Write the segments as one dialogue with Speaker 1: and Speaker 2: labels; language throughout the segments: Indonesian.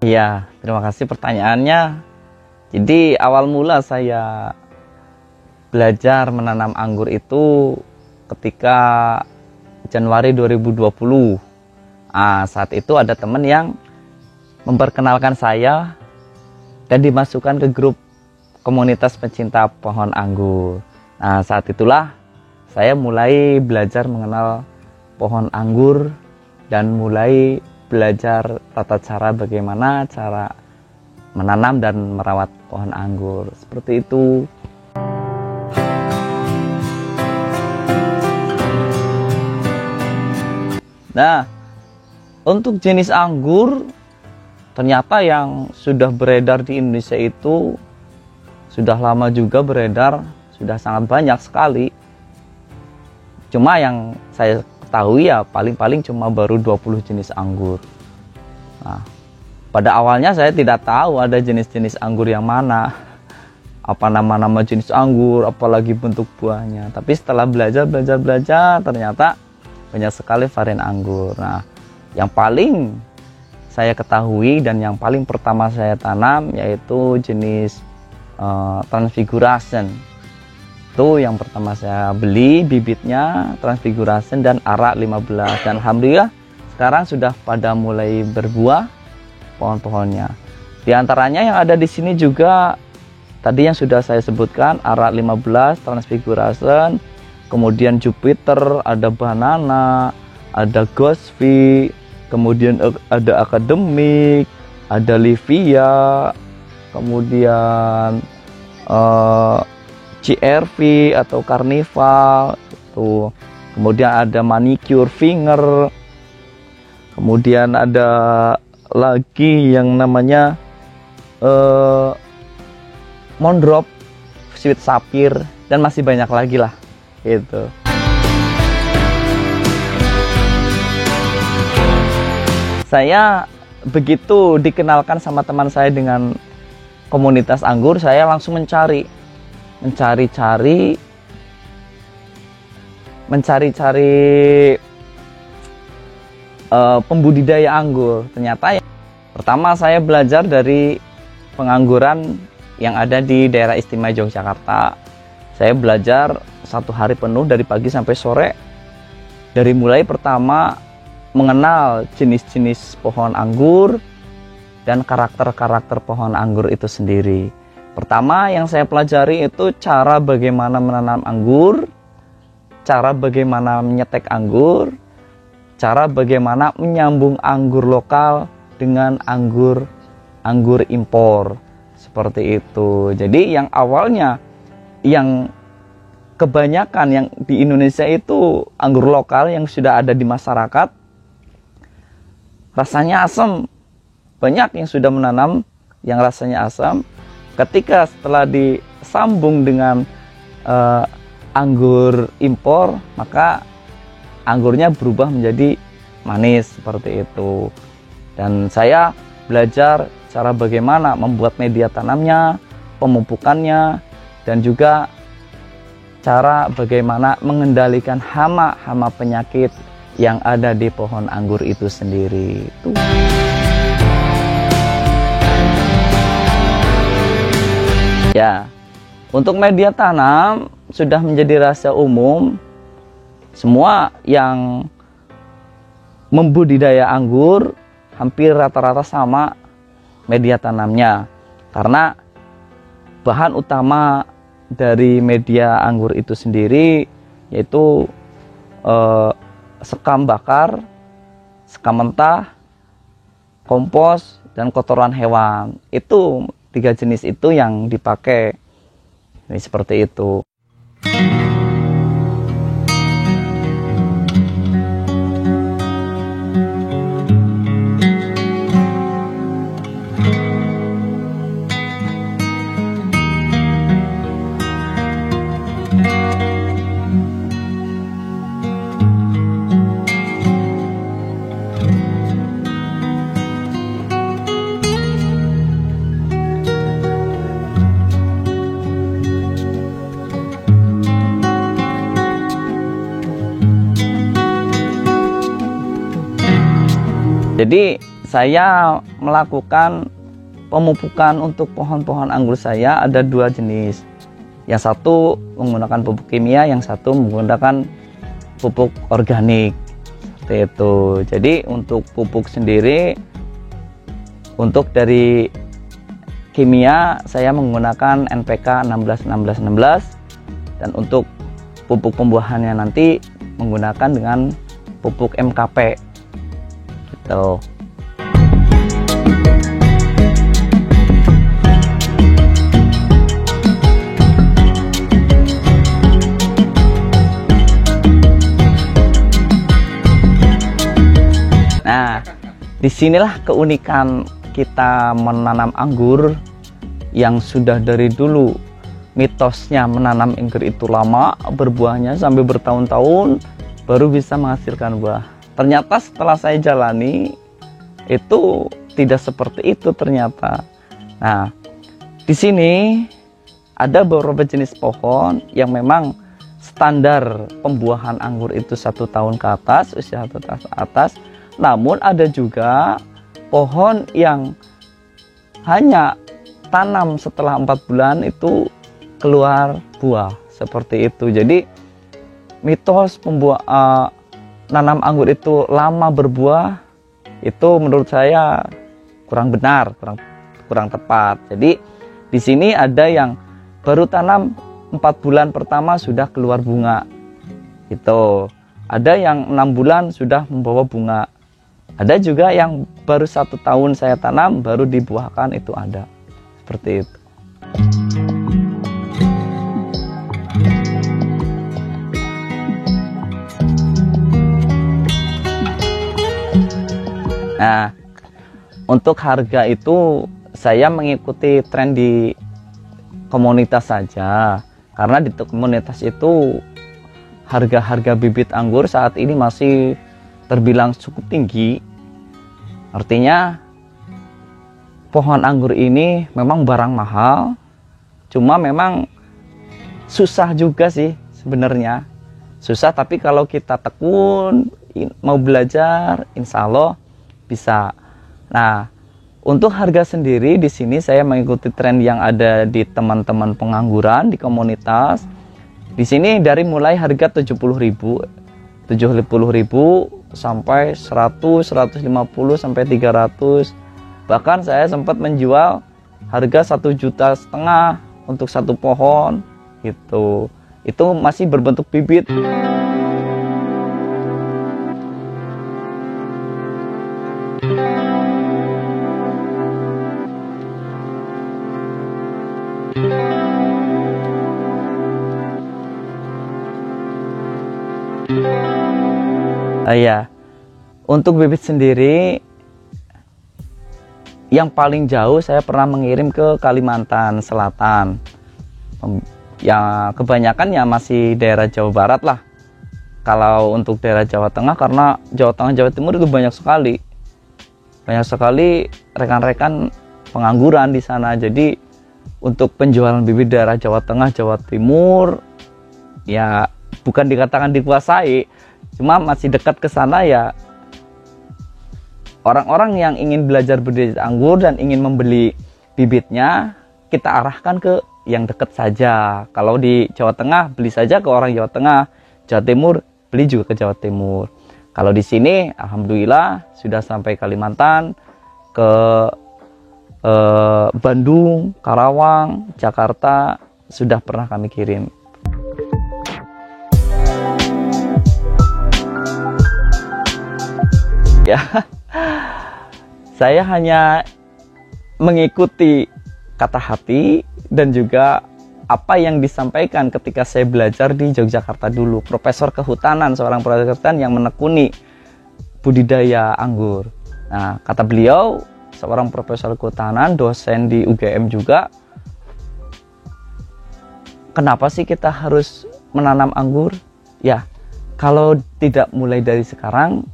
Speaker 1: Iya, terima kasih pertanyaannya. Jadi awal mula saya belajar menanam anggur itu ketika Januari 2020. Saat itu ada teman yang memperkenalkan saya dan dimasukkan ke grup komunitas pencinta pohon anggur. Saat itulah saya mulai belajar mengenal pohon anggur dan mulai belajar tata cara bagaimana cara menanam dan merawat pohon anggur. Seperti itu. Nah, untuk jenis anggur ternyata yang sudah beredar di Indonesia itu sudah lama juga beredar, sudah sangat banyak sekali. Cuma yang saya ketahui ya paling-paling cuma baru 20 jenis anggur. Nah, pada awalnya saya tidak tahu ada jenis-jenis anggur yang mana, apa nama-nama jenis anggur, apalagi bentuk buahnya. Tapi setelah belajar ternyata banyak sekali varian anggur. Nah, yang paling saya ketahui dan yang paling pertama saya tanam yaitu jenis Transfiguration. Itu yang pertama saya beli bibitnya, Transfiguration dan Arak 15. Dan alhamdulillah sekarang sudah pada mulai berbuah pohon-pohonnya. Di antaranya yang ada di sini juga tadi yang sudah saya sebutkan, Arak 15, Transfiguration, kemudian Jupiter, ada Banana, ada Ghostfi, kemudian ada Akademik, ada Livia, kemudian CRV atau Carnival tuh. Kemudian ada Manicure Finger, kemudian ada lagi yang namanya Mondrop, Sweet Sapphire, dan masih banyak lagi lah gitu. Saya begitu dikenalkan sama teman saya dengan komunitas anggur, saya langsung mencari pembudidaya anggur. Ternyata ya, pertama saya belajar dari pengangguran yang ada di daerah istimewa Yogyakarta. Saya belajar 1 hari penuh dari pagi sampai sore, dari mulai pertama mengenal jenis-jenis pohon anggur dan karakter-karakter pohon anggur itu sendiri. Pertama yang saya pelajari itu cara bagaimana menanam anggur, cara bagaimana menyetek anggur, cara bagaimana menyambung anggur lokal dengan anggur impor. Seperti itu. Jadi yang awalnya yang kebanyakan yang di Indonesia itu anggur lokal yang sudah ada di masyarakat, rasanya asam. Banyak yang sudah menanam yang rasanya asam. Ketika setelah disambung dengan anggur impor, maka anggurnya berubah menjadi manis seperti itu. Dan saya belajar cara bagaimana membuat media tanamnya, pemupukannya, dan juga cara bagaimana mengendalikan hama penyakit yang ada di pohon anggur itu sendiri. Ya, untuk media tanam sudah menjadi rahasia umum. Semua yang membudidaya anggur hampir rata-rata sama media tanamnya, karena bahan utama dari media anggur itu sendiri yaitu sekam bakar, sekam mentah, kompos, dan kotoran hewan. Itu 3 jenis itu yang dipakai. Ini seperti itu. Jadi saya melakukan pemupukan untuk pohon-pohon anggur saya ada 2 jenis. Yang satu menggunakan pupuk kimia, yang satu menggunakan pupuk organik. Seperti itu. Jadi untuk pupuk sendiri, untuk dari kimia saya menggunakan NPK 16-16-16, dan untuk pupuk pembuahannya nanti menggunakan dengan pupuk MKP gitu. Nah, disinilah keunikan kita menanam anggur yang sudah dari dulu mitosnya menanam anggur itu lama, berbuahnya sampai bertahun-tahun baru bisa menghasilkan buah. Ternyata setelah saya jalani itu tidak seperti itu ternyata. Nah, di sini ada beberapa jenis pohon yang memang standar pembuahan anggur itu 1 tahun ke atas, usia 1 tahun ke atas. Namun ada juga pohon yang hanya tanam setelah 4 bulan itu keluar buah seperti itu. Jadi mitos nanam anggur itu lama berbuah itu menurut saya kurang benar, kurang tepat. Jadi di sini ada yang baru tanam 4 bulan pertama sudah keluar bunga. Itu. Ada yang 6 bulan sudah membawa bunga. Ada juga yang baru 1 tahun saya tanam baru dibuahkan, itu ada. Seperti itu. Nah, untuk harga itu saya mengikuti tren di komunitas saja. Karena di komunitas itu harga-harga bibit anggur saat ini masih terbilang cukup tinggi. Artinya pohon anggur ini memang barang mahal, cuma memang susah juga sih sebenarnya. Susah, tapi kalau kita tekun mau belajar, insya Allah bisa. Nah, untuk harga sendiri di sini saya mengikuti tren yang ada di teman-teman pengangguran di komunitas. Di sini dari mulai harga 70.000 sampai 100, 150 sampai 300. Bahkan saya sempat menjual harga 1,5 juta untuk 1 pohon gitu. Itu masih berbentuk bibit. Ya, untuk bibit sendiri yang paling jauh saya pernah mengirim ke Kalimantan Selatan. Ya kebanyakan ya masih daerah Jawa Barat lah. Kalau untuk daerah Jawa Tengah, karena Jawa Tengah, Jawa Timur itu banyak sekali rekan-rekan pengangguran di sana. Jadi untuk penjualan bibit daerah Jawa Tengah, Jawa Timur ya bukan dikatakan dikuasai, cuma masih dekat ke sana ya. Orang-orang yang ingin belajar budidaya anggur dan ingin membeli bibitnya, kita arahkan ke yang dekat saja. Kalau di Jawa Tengah, beli saja ke orang Jawa Tengah. Jawa Timur, beli juga ke Jawa Timur. Kalau di sini, alhamdulillah sudah sampai Kalimantan, ke Bandung, Karawang, Jakarta, sudah pernah kami kirim. Ya, saya hanya mengikuti kata hati dan juga apa yang disampaikan ketika saya belajar di Yogyakarta dulu. Profesor kehutanan, seorang profesor kehutanan yang menekuni budidaya anggur. Nah, kata beliau, seorang profesor kehutanan, dosen di UGM juga, kenapa sih kita harus menanam anggur? Ya, kalau tidak mulai dari sekarang,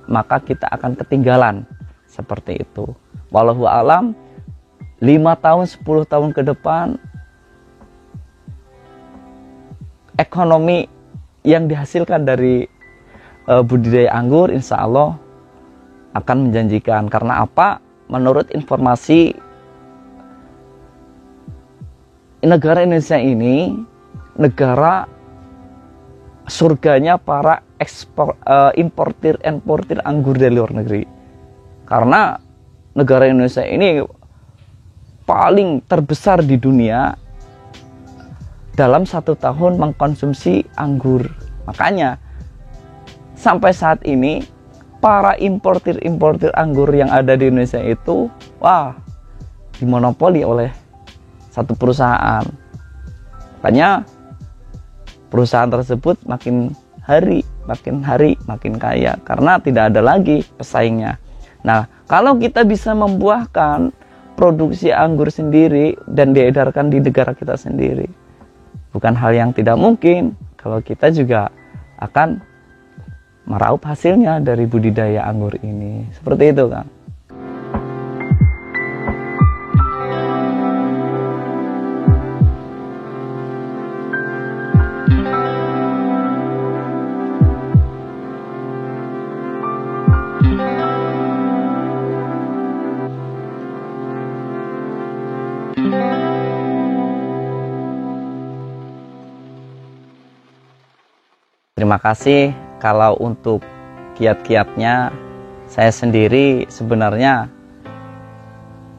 Speaker 1: maka kita akan ketinggalan seperti itu. Wallahu a'lam, 5 tahun 10 tahun ke depan ekonomi yang dihasilkan dari budidaya anggur insya Allah akan menjanjikan. Karena apa? Menurut informasi, negara Indonesia ini negara surganya para importir anggur dari luar negeri. Karena negara Indonesia ini paling terbesar di dunia dalam 1 tahun mengkonsumsi anggur. Makanya sampai saat ini para importir anggur yang ada di Indonesia itu dimonopoli oleh satu perusahaan. Makanya perusahaan tersebut makin hari makin kaya karena tidak ada lagi pesaingnya. Nah, kalau kita bisa membuahkan produksi anggur sendiri dan diedarkan di negara kita sendiri, bukan hal yang tidak mungkin kalau kita juga akan meraup hasilnya dari budidaya anggur ini. Seperti itu, Kang. Terima kasih. Kalau untuk kiat-kiatnya, saya sendiri sebenarnya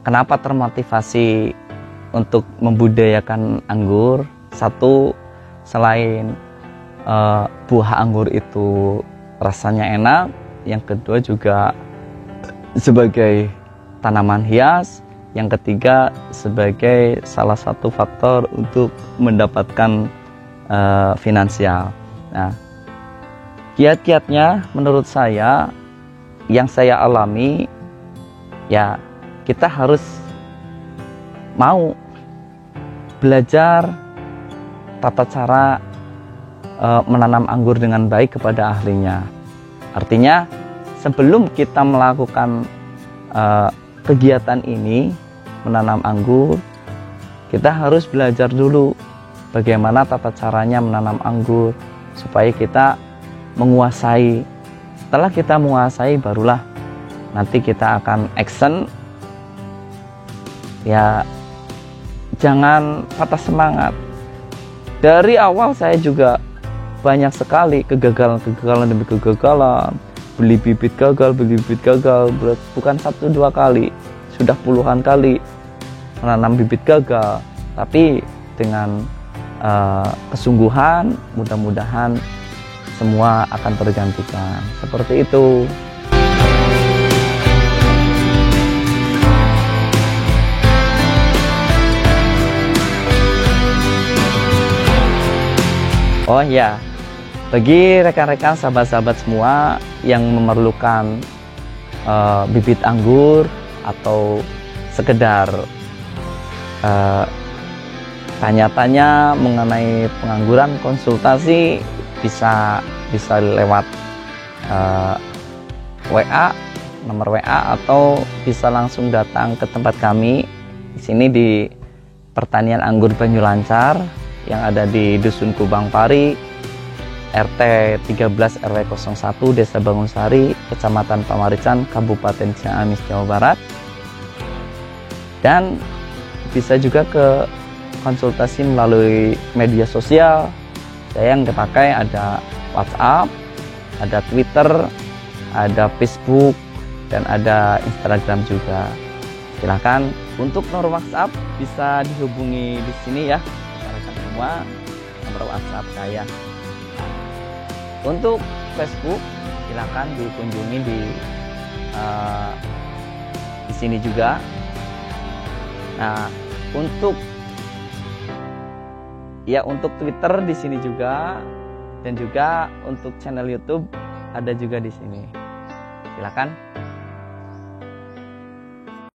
Speaker 1: kenapa termotivasi untuk membudidayakan anggur. Satu, selain buah anggur itu rasanya enak, yang kedua juga sebagai tanaman hias, yang ketiga sebagai salah satu faktor untuk mendapatkan finansial. Nah, kiat-kiatnya menurut saya yang saya alami, ya kita harus mau belajar tata cara menanam anggur dengan baik kepada ahlinya. Artinya sebelum kita melakukan kegiatan ini menanam anggur, kita harus belajar dulu bagaimana tata caranya menanam anggur supaya kita menguasai. Setelah kita menguasai, barulah nanti kita akan action. Ya, jangan patah semangat. Dari awal saya juga banyak sekali kegagalan demi kegagalan. Beli bibit gagal, bukan 1-2 kali, sudah puluhan kali menanam bibit gagal. Tapi dengan kesungguhan, mudah-mudahan semua akan tergantikan. Seperti itu. Oh ya, bagi rekan-rekan sahabat-sahabat semua yang memerlukan bibit anggur atau sekedar tanya-tanya mengenai pengangguran, konsultasi bisa lewat WA, nomor WA, atau bisa langsung datang ke tempat kami di sini di Pertanian Anggur Banyulancar yang ada di Dusun Kubang Pari, RT 13 RW 01, Desa Bangunsari, Kecamatan Pamarican, Kabupaten Ciamis, Jawa Barat. Dan bisa juga ke konsultasi melalui media sosial. Saya yang dipakai ada WhatsApp, ada Twitter, ada Facebook, dan ada Instagram juga. Silakan untuk nomor WhatsApp bisa dihubungi di sini ya, rekan-rekan semua, nomor WhatsApp saya. Untuk Facebook silakan dikunjungi di sini juga. Nah, untuk Twitter di sini juga, dan juga untuk channel YouTube ada juga di sini. Silakan